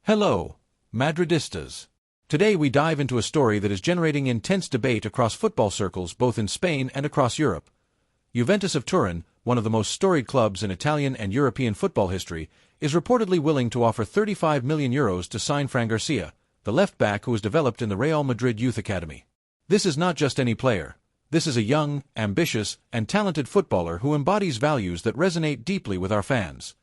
Hello, Madridistas. Today we dive into a story that is generating intense debate across football circles both in Spain and across Europe. Juventus of Turin, one of the most storied clubs in Italian and European football history, is reportedly willing to offer €35 million to sign Fran Garcia, the left-back who was developed in the Real Madrid Youth Academy. This is not just any player. This is a young, ambitious, and talented footballer who embodies values that resonate deeply with our fans: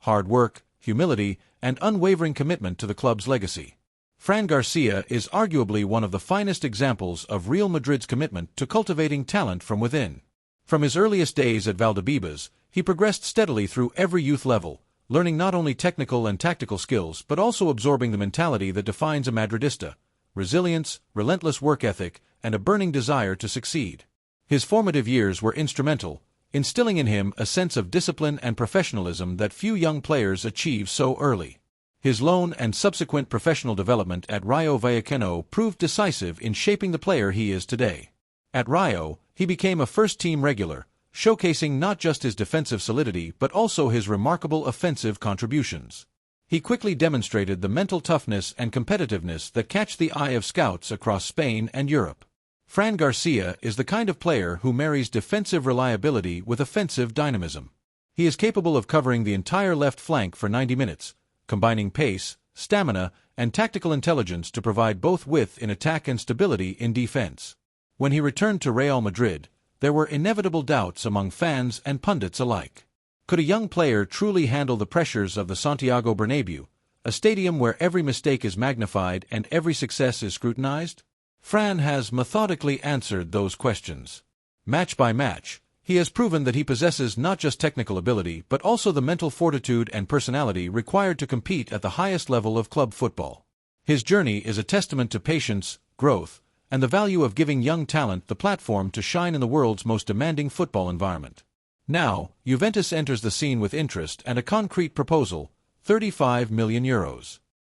hard work, humility, and unwavering commitment to the club's legacy. Fran Garcia is arguably one of the finest examples of Real Madrid's commitment to cultivating talent from within. From his earliest days at Valdebebas, he progressed steadily through every youth level, learning not only technical and tactical skills but also absorbing the mentality that defines a Madridista: resilience, relentless work ethic, and a burning desire to succeed. His formative years were instrumental, instilling in him a sense of discipline and professionalism that few young players achieve so early. His loan and subsequent professional development at Rayo Vallecano proved decisive in shaping the player he is today. At Rayo, he became a first-team regular, showcasing not just his defensive solidity but also his remarkable offensive contributions. He quickly demonstrated the mental toughness and competitiveness that catch the eye of scouts across Spain and Europe. Fran Garcia is the kind of player who marries defensive reliability with offensive dynamism. He is capable of covering the entire left flank for 90 minutes, combining pace, stamina, and tactical intelligence to provide both width in attack and stability in defense. When he returned to Real Madrid, there were inevitable doubts among fans and pundits alike. Could a young player truly handle the pressures of the Santiago Bernabéu, a stadium where every mistake is magnified and every success is scrutinized? Fran has methodically answered those questions. Match by match, he has proven that he possesses not just technical ability but also the mental fortitude and personality required to compete at the highest level of club football. His journey is a testament to patience, growth, and the value of giving young talent the platform to shine in the world's most demanding football environment. Now, Juventus enters the scene with interest and a concrete proposal: €35 million.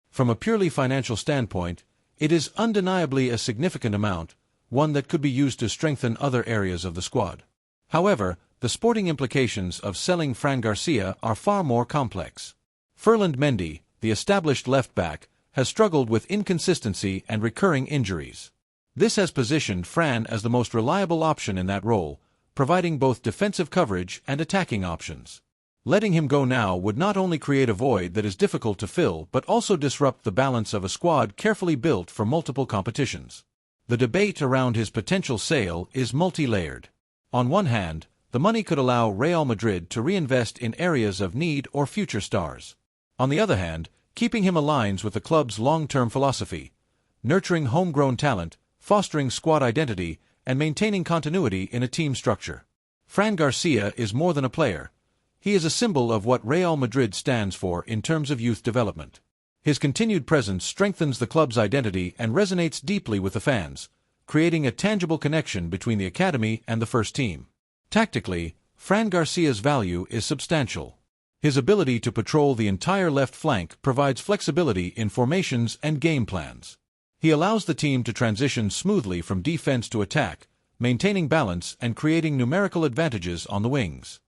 From a purely financial standpoint, it is undeniably a significant amount, one that could be used to strengthen other areas of the squad. However, the sporting implications of selling Fran Garcia are far more complex. Ferland Mendy, the established left-back, has struggled with inconsistency and recurring injuries. This has positioned Fran as the most reliable option in that role, providing both defensive coverage and attacking options. Letting him go now would not only create a void that is difficult to fill but also disrupt the balance of a squad carefully built for multiple competitions. The debate around his potential sale is multi-layered. On one hand, the money could allow Real Madrid to reinvest in areas of need or future stars. On the other hand, keeping him aligns with the club's long-term philosophy: nurturing homegrown talent, fostering squad identity, and maintaining continuity in a team structure. Fran Garcia is more than a player. He is a symbol of what Real Madrid stands for in terms of youth development. His continued presence strengthens the club's identity and resonates deeply with the fans, creating a tangible connection between the academy and the first team. Tactically, Fran Garcia's value is substantial. His ability to patrol the entire left flank provides flexibility in formations and game plans. He allows the team to transition smoothly from defense to attack, maintaining balance and creating numerical advantages on the wings.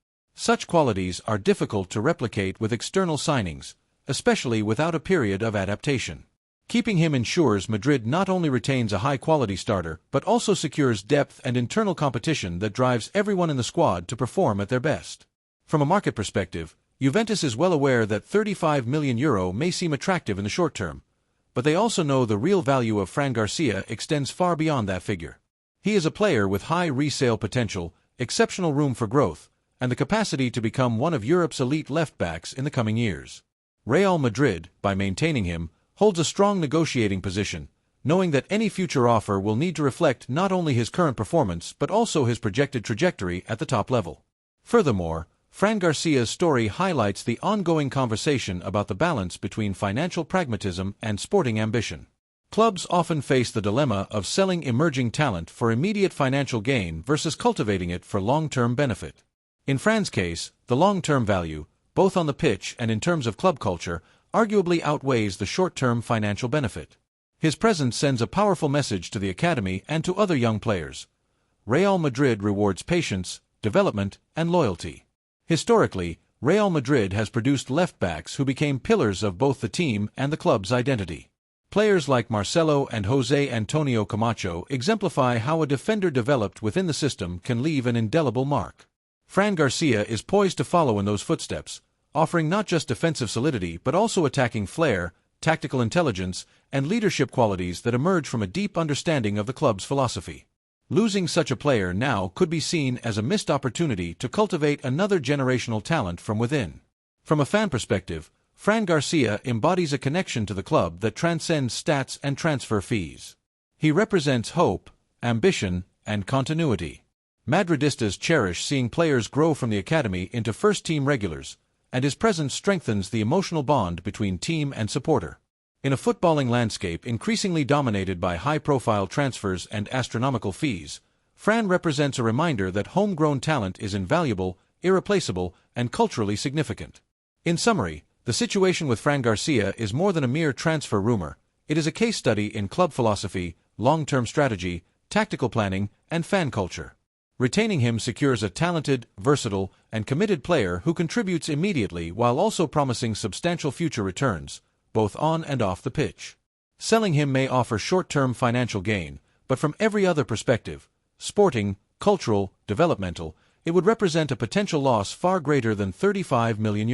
Such qualities are difficult to replicate with external signings, especially without a period of adaptation. Keeping him ensures Madrid not only retains a high-quality starter but also secures depth and internal competition that drives everyone in the squad to perform at their best. From a market perspective, Juventus is well aware that €35 million may seem attractive in the short term, but they also know the real value of Fran Garcia extends far beyond that figure. He is a player with high resale potential, exceptional room for growth, and the capacity to become one of Europe's elite left-backs in the coming years. Real Madrid, by maintaining him, holds a strong negotiating position, knowing that any future offer will need to reflect not only his current performance but also his projected trajectory at the top level. Furthermore, Fran Garcia's story highlights the ongoing conversation about the balance between financial pragmatism and sporting ambition. Clubs often face the dilemma of selling emerging talent for immediate financial gain versus cultivating it for long-term benefit. In Fran's case, the long-term value, both on the pitch and in terms of club culture, arguably outweighs the short-term financial benefit. His presence sends a powerful message to the academy and to other young players. Real Madrid rewards patience, development, and loyalty. Historically, Real Madrid has produced left-backs who became pillars of both the team and the club's identity. Players like Marcelo and José Antonio Camacho exemplify how a defender developed within the system can leave an indelible mark. Fran Garcia is poised to follow in those footsteps, offering not just defensive solidity but also attacking flair, tactical intelligence, and leadership qualities that emerge from a deep understanding of the club's philosophy. Losing such a player now could be seen as a missed opportunity to cultivate another generational talent from within. From a fan perspective, Fran Garcia embodies a connection to the club that transcends stats and transfer fees. He represents hope, ambition, and continuity. Madridistas cherish seeing players grow from the academy into first-team regulars, and his presence strengthens the emotional bond between team and supporter. In a footballing landscape increasingly dominated by high-profile transfers and astronomical fees, Fran represents a reminder that homegrown talent is invaluable, irreplaceable, and culturally significant. In summary, the situation with Fran Garcia is more than a mere transfer rumor. It is a case study in club philosophy, long-term strategy, tactical planning, and fan culture. Retaining him secures a talented, versatile, and committed player who contributes immediately while also promising substantial future returns, both on and off the pitch. Selling him may offer short-term financial gain, but from every other perspective, sporting, cultural, developmental, it would represent a potential loss far greater than €35 million.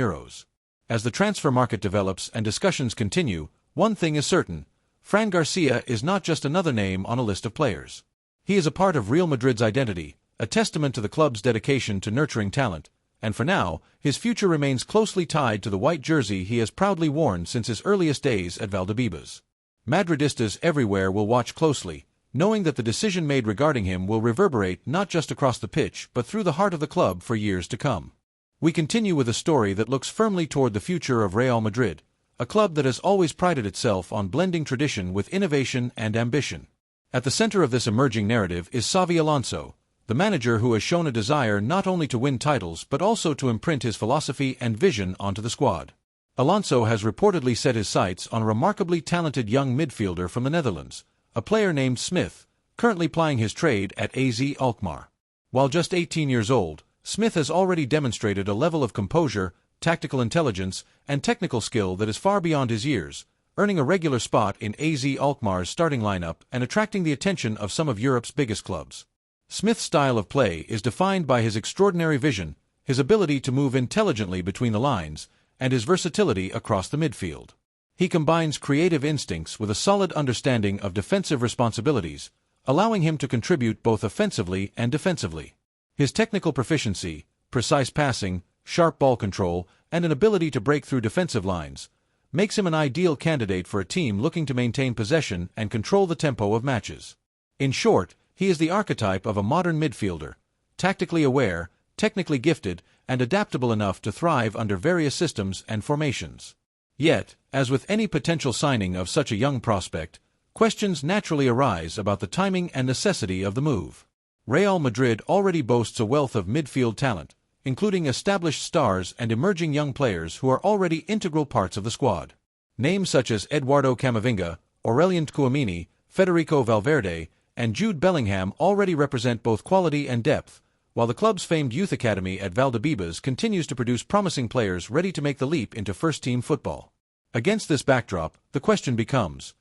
As the transfer market develops and discussions continue, one thing is certain: Fran Garcia is not just another name on a list of players. He is a part of Real Madrid's identity, a testament to the club's dedication to nurturing talent, and for now, his future remains closely tied to the white jersey he has proudly worn since his earliest days at Valdebebas. Madridistas everywhere will watch closely, knowing that the decision made regarding him will reverberate not just across the pitch but through the heart of the club for years to come. We continue with a story that looks firmly toward the future of Real Madrid, a club that has always prided itself on blending tradition with innovation and ambition. At the center of this emerging narrative is Xavi Alonso, the manager who has shown a desire not only to win titles but also to imprint his philosophy and vision onto the squad. Alonso has reportedly set his sights on a remarkably talented young midfielder from the Netherlands, a player named Smith, currently plying his trade at AZ Alkmaar. While just 18 years old, Smith has already demonstrated a level of composure, tactical intelligence, and technical skill that is far beyond his years, earning a regular spot in AZ Alkmaar's starting lineup and attracting the attention of some of Europe's biggest clubs. Smith's style of play is defined by his extraordinary vision, his ability to move intelligently between the lines, and his versatility across the midfield. He combines creative instincts with a solid understanding of defensive responsibilities, allowing him to contribute both offensively and defensively. His technical proficiency, precise passing, sharp ball control, and an ability to break through defensive lines makes him an ideal candidate for a team looking to maintain possession and control the tempo of matches. In short, he is the archetype of a modern midfielder, tactically aware, technically gifted, and adaptable enough to thrive under various systems and formations. Yet, as with any potential signing of such a young prospect, questions naturally arise about the timing and necessity of the move. Real Madrid already boasts a wealth of midfield talent, including established stars and emerging young players who are already integral parts of the squad. Names such as Eduardo Camavinga, Aurelien Tchouameni, Federico Valverde, and Jude Bellingham already represent both quality and depth, while the club's famed youth academy at Valdebebas continues to produce promising players ready to make the leap into first-team football. Against this backdrop, the question becomes: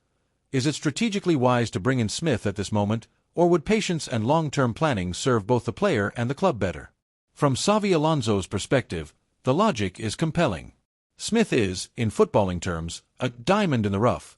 is it strategically wise to bring in Smith at this moment, or would patience and long-term planning serve both the player and the club better? From Xavi Alonso's perspective, the logic is compelling. Smith is, in footballing terms, a diamond in the rough,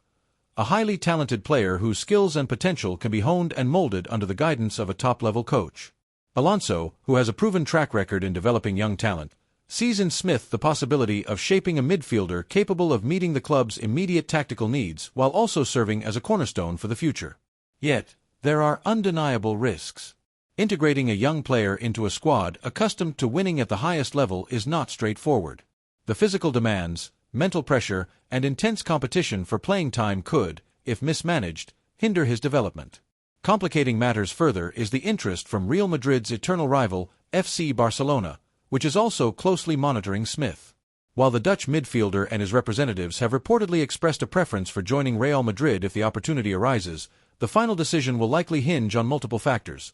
a highly talented player whose skills and potential can be honed and molded under the guidance of a top-level coach. Alonso, who has a proven track record in developing young talent, sees in Smith the possibility of shaping a midfielder capable of meeting the club's immediate tactical needs while also serving as a cornerstone for the future. Yet, there are undeniable risks. Integrating a young player into a squad accustomed to winning at the highest level is not straightforward. The physical demands, mental pressure, and intense competition for playing time could, if mismanaged, hinder his development. Complicating matters further is the interest from Real Madrid's eternal rival, FC Barcelona, which is also closely monitoring Smith. While the Dutch midfielder and his representatives have reportedly expressed a preference for joining Real Madrid if the opportunity arises, the final decision will likely hinge on multiple factors: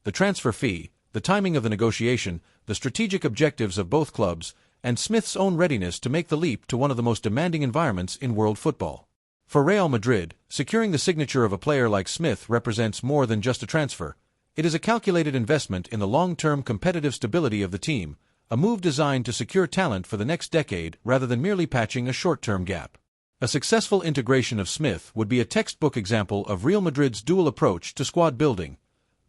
the transfer fee, the timing of the negotiation, the strategic objectives of both clubs, and Smith's own readiness to make the leap to one of the most demanding environments in world football. For Real Madrid, securing the signature of a player like Smith represents more than just a transfer. It is a calculated investment in the long-term competitive stability of the team, a move designed to secure talent for the next decade rather than merely patching a short-term gap. A successful integration of Smith would be a textbook example of Real Madrid's dual approach to squad building,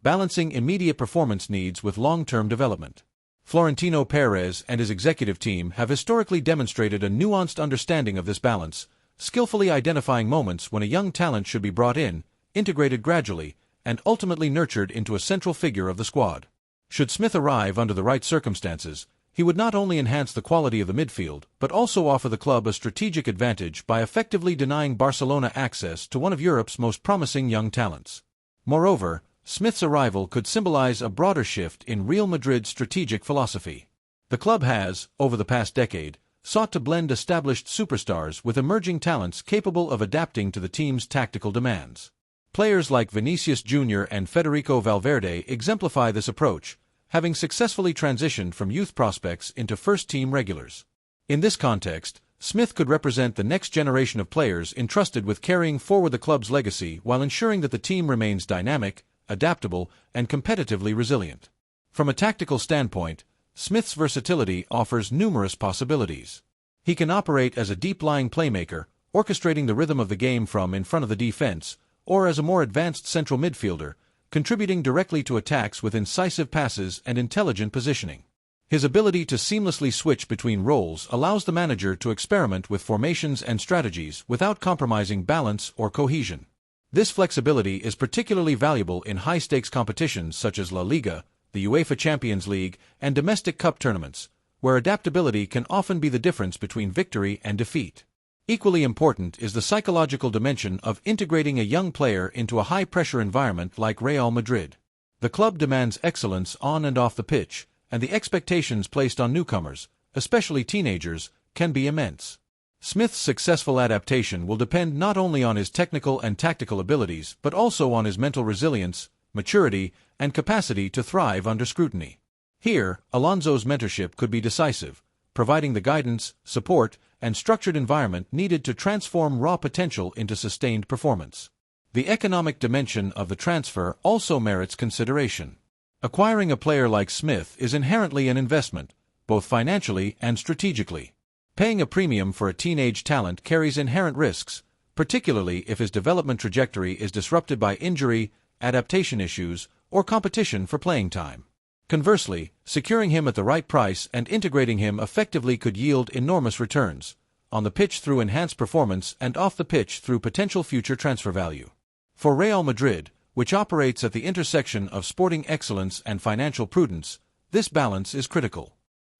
balancing immediate performance needs with long-term development. Florentino Perez and his executive team have historically demonstrated a nuanced understanding of this balance, skillfully identifying moments when a young talent should be brought in, integrated gradually, and ultimately nurtured into a central figure of the squad. Should Smith arrive under the right circumstances, he would not only enhance the quality of the midfield, but also offer the club a strategic advantage by effectively denying Barcelona access to one of Europe's most promising young talents. Moreover, Smith's arrival could symbolize a broader shift in Real Madrid's strategic philosophy. The club has, over the past decade, sought to blend established superstars with emerging talents capable of adapting to the team's tactical demands. Players like Vinicius Jr. and Federico Valverde exemplify this approach, having successfully transitioned from youth prospects into first-team regulars. In this context, Smith could represent the next generation of players entrusted with carrying forward the club's legacy while ensuring that the team remains dynamic, adaptable, and competitively resilient. From a tactical standpoint, Smith's versatility offers numerous possibilities. He can operate as a deep-lying playmaker, orchestrating the rhythm of the game from in front of the defense, or as a more advanced central midfielder, contributing directly to attacks with incisive passes and intelligent positioning. His ability to seamlessly switch between roles allows the manager to experiment with formations and strategies without compromising balance or cohesion. This flexibility is particularly valuable in high-stakes competitions such as La Liga, the UEFA Champions League, and domestic cup tournaments, where adaptability can often be the difference between victory and defeat. Equally important is the psychological dimension of integrating a young player into a high-pressure environment like Real Madrid. The club demands excellence on and off the pitch, and the expectations placed on newcomers, especially teenagers, can be immense. Smith's successful adaptation will depend not only on his technical and tactical abilities but also on his mental resilience, maturity, and capacity to thrive under scrutiny. Here, Alphonso's mentorship could be decisive, providing the guidance, support, and structured environment needed to transform raw potential into sustained performance. The economic dimension of the transfer also merits consideration. Acquiring a player like Smith is inherently an investment, both financially and strategically. Paying a premium for a teenage talent carries inherent risks, particularly if his development trajectory is disrupted by injury, adaptation issues, or competition for playing time. Conversely, securing him at the right price and integrating him effectively could yield enormous returns, on the pitch through enhanced performance and off the pitch through potential future transfer value. For Real Madrid, which operates at the intersection of sporting excellence and financial prudence, this balance is critical.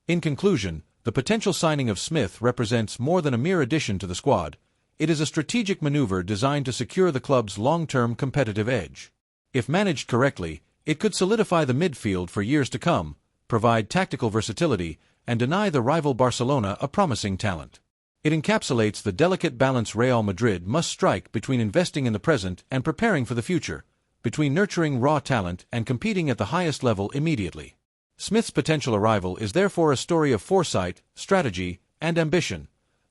In conclusion, the potential signing of Smith represents more than a mere addition to the squad. It is a strategic maneuver designed to secure the club's long-term competitive edge. If managed correctly, it could solidify the midfield for years to come, provide tactical versatility, and deny the rival Barcelona a promising talent. It encapsulates the delicate balance Real Madrid must strike between investing in the present and preparing for the future, between nurturing raw talent and competing at the highest level immediately. Smith's potential arrival is therefore a story of foresight, strategy, and ambition,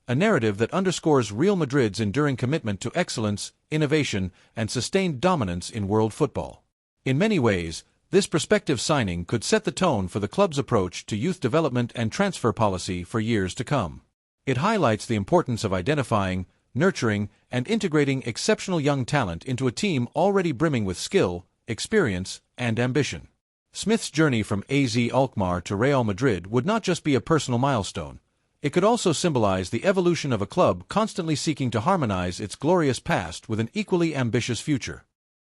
a narrative that underscores Real Madrid's enduring commitment to excellence, innovation, and sustained dominance in world football. In many ways, this prospective signing could set the tone for the club's approach to youth development and transfer policy for years to come. It highlights the importance of identifying, nurturing, and integrating exceptional young talent into a team already brimming with skill, experience, and ambition. Smith's journey from AZ Alkmaar to Real Madrid would not just be a personal milestone. It could also symbolize the evolution of a club constantly seeking to harmonize its glorious past with an equally ambitious future.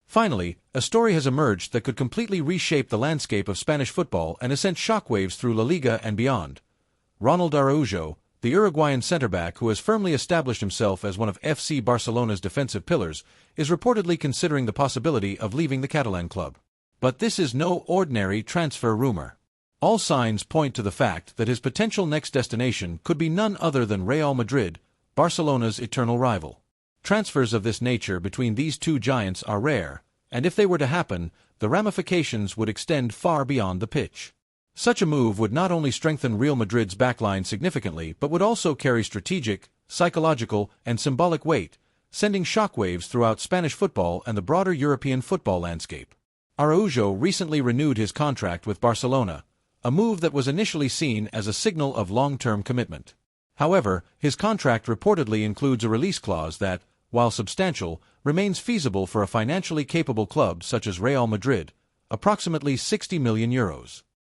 Finally, a story has emerged that could completely reshape the landscape of Spanish football and send shockwaves through La Liga and beyond. Ronald Araujo, the Uruguayan centre-back who has firmly established himself as one of FC Barcelona's defensive pillars, is reportedly considering the possibility of leaving the Catalan club. But this is no ordinary transfer rumor. All signs point to the fact that his potential next destination could be none other than Real Madrid, Barcelona's eternal rival. Transfers of this nature between these two giants are rare, and if they were to happen, the ramifications would extend far beyond the pitch. Such a move would not only strengthen Real Madrid's backline significantly but would also carry strategic, psychological, and symbolic weight, sending shockwaves throughout Spanish football and the broader European football landscape. Araujo recently renewed his contract with Barcelona, a move that was initially seen as a signal of long-term commitment. However, his contract reportedly includes a release clause that, while substantial, remains feasible for a financially capable club such as Real Madrid, approximately €60 million.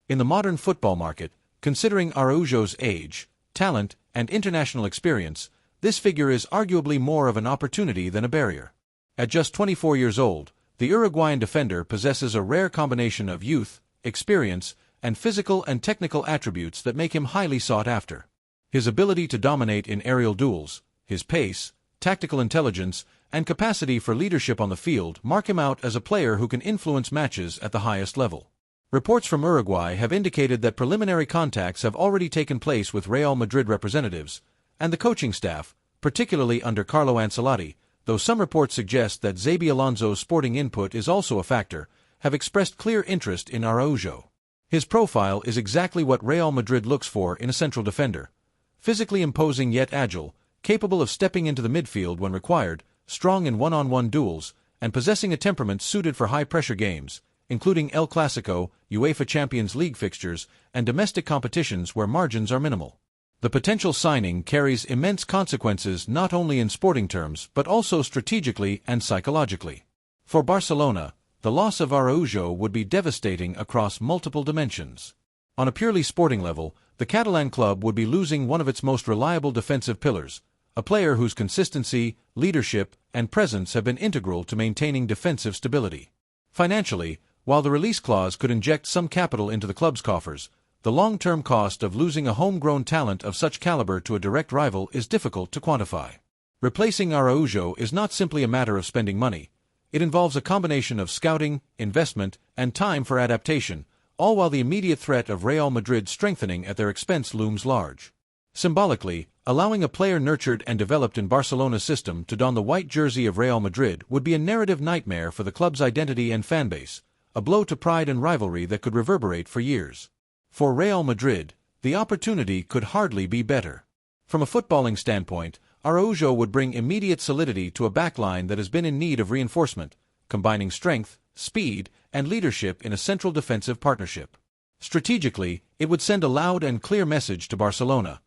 In the modern football market, considering Araujo's age, talent, and international experience, this figure is arguably more of an opportunity than a barrier. At just 24 years old, the Uruguayan defender possesses a rare combination of youth, experience, and physical and technical attributes that make him highly sought after. His ability to dominate in aerial duels, his pace, tactical intelligence, and capacity for leadership on the field mark him out as a player who can influence matches at the highest level. Reports from Uruguay have indicated that preliminary contacts have already taken place with Real Madrid representatives, and the coaching staff, particularly under Carlo Ancelotti, though some reports suggest that Xabi Alonso's sporting input is also a factor, have expressed clear interest in Araujo. His profile is exactly what Real Madrid looks for in a central defender. Physically imposing yet agile, capable of stepping into the midfield when required, strong in one-on-one duels, and possessing a temperament suited for high-pressure games, including El Clasico, UEFA Champions League fixtures, and domestic competitions where margins are minimal. The potential signing carries immense consequences not only in sporting terms but also strategically and psychologically. For Barcelona, the loss of Araujo would be devastating across multiple dimensions. On a purely sporting level, the Catalan club would be losing one of its most reliable defensive pillars, a player whose consistency, leadership, and presence have been integral to maintaining defensive stability. Financially, while the release clause could inject some capital into the club's coffers, the long-term cost of losing a homegrown talent of such caliber to a direct rival is difficult to quantify. Replacing Araujo is not simply a matter of spending money. It involves a combination of scouting, investment, and time for adaptation, all while the immediate threat of Real Madrid strengthening at their expense looms large. Symbolically, allowing a player nurtured and developed in Barcelona's system to don the white jersey of Real Madrid would be a narrative nightmare for the club's identity and fanbase, a blow to pride and rivalry that could reverberate for years. For Real Madrid, the opportunity could hardly be better. From a footballing standpoint, Araujo would bring immediate solidity to a backline that has been in need of reinforcement, combining strength, speed, and leadership in a central defensive partnership. Strategically, it would send a loud and clear message to Barcelona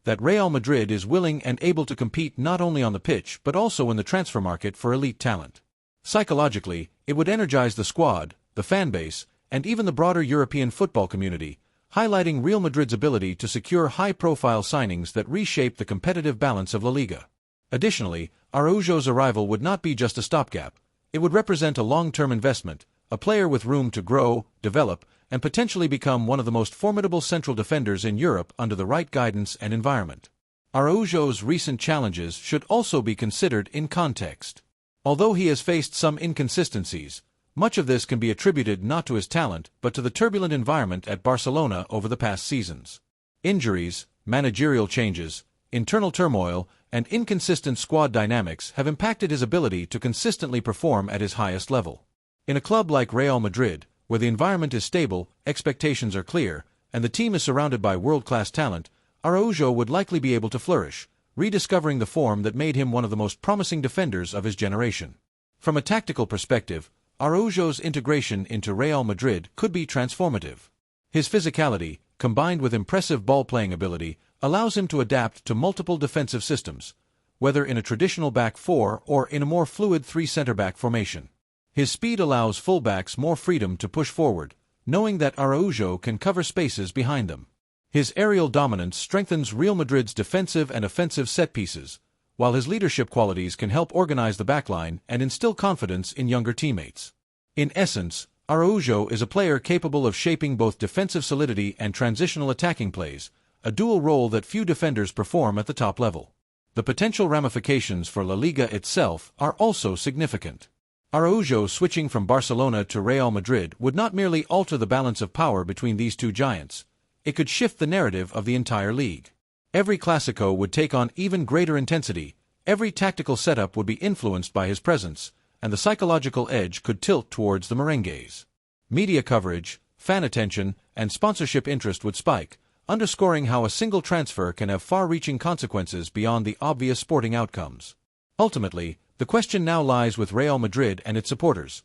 that Real Madrid is willing and able to compete not only on the pitch but also in the transfer market for elite talent. Psychologically, it would energize the squad, the fanbase, and even the broader European football community, highlighting Real Madrid's ability to secure high-profile signings that reshape the competitive balance of La Liga. Additionally, Araujo's arrival would not be just a stopgap. It would represent a long-term investment, a player with room to grow, develop, and potentially become one of the most formidable central defenders in Europe under the right guidance and environment. Araujo's recent challenges should also be considered in context. Although he has faced some inconsistencies, much of this can be attributed not to his talent but to the turbulent environment at Barcelona over the past seasons. Injuries, managerial changes, internal turmoil, and inconsistent squad dynamics have impacted his ability to consistently perform at his highest level. In a club like Real Madrid, where the environment is stable, expectations are clear, and the team is surrounded by world-class talent, Araujo would likely be able to flourish, rediscovering the form that made him one of the most promising defenders of his generation. From a tactical perspective, Araujo's integration into Real Madrid could be transformative. His physicality, combined with impressive ball-playing ability, allows him to adapt to multiple defensive systems, whether in a traditional back four or in a more fluid three-center-back formation. His speed allows fullbacks more freedom to push forward, knowing that Araujo can cover spaces behind them. His aerial dominance strengthens Real Madrid's defensive and offensive set-pieces, while his leadership qualities can help organize the backline and instill confidence in younger teammates. In essence, Araujo is a player capable of shaping both defensive solidity and transitional attacking plays, a dual role that few defenders perform at the top level. The potential ramifications for La Liga itself are also significant. Araujo switching from Barcelona to Real Madrid would not merely alter the balance of power between these two giants, it could shift the narrative of the entire league. Every Clasico would take on even greater intensity, every tactical setup would be influenced by his presence, and the psychological edge could tilt towards the merengues. Media coverage, fan attention, and sponsorship interest would spike, underscoring how a single transfer can have far-reaching consequences beyond the obvious sporting outcomes. Ultimately, the question now lies with Real Madrid and its supporters.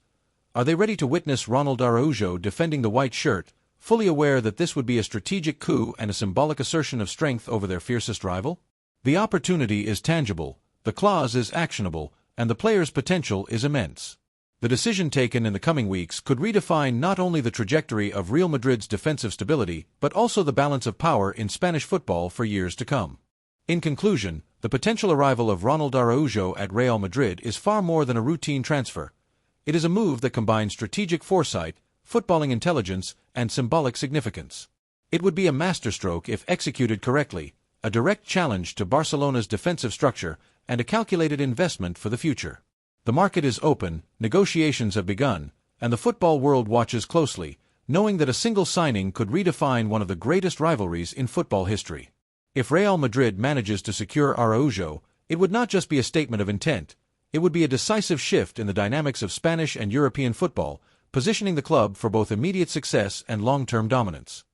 Are they ready to witness Ronald Araujo defending the white shirt, fully aware that this would be a strategic coup and a symbolic assertion of strength over their fiercest rival? The opportunity is tangible, the clause is actionable, and the player's potential is immense. The decision taken in the coming weeks could redefine not only the trajectory of Real Madrid's defensive stability, but also the balance of power in Spanish football for years to come. In conclusion, the potential arrival of Ronald Araujo at Real Madrid is far more than a routine transfer. It is a move that combines strategic foresight, footballing intelligence, and symbolic significance. It would be a masterstroke if executed correctly, a direct challenge to Barcelona's defensive structure, and a calculated investment for the future. The market is open, negotiations have begun, and the football world watches closely, knowing that a single signing could redefine one of the greatest rivalries in football history. If Real Madrid manages to secure Araujo, it would not just be a statement of intent, it would be a decisive shift in the dynamics of Spanish and European football, positioning the club for both immediate success and long-term dominance.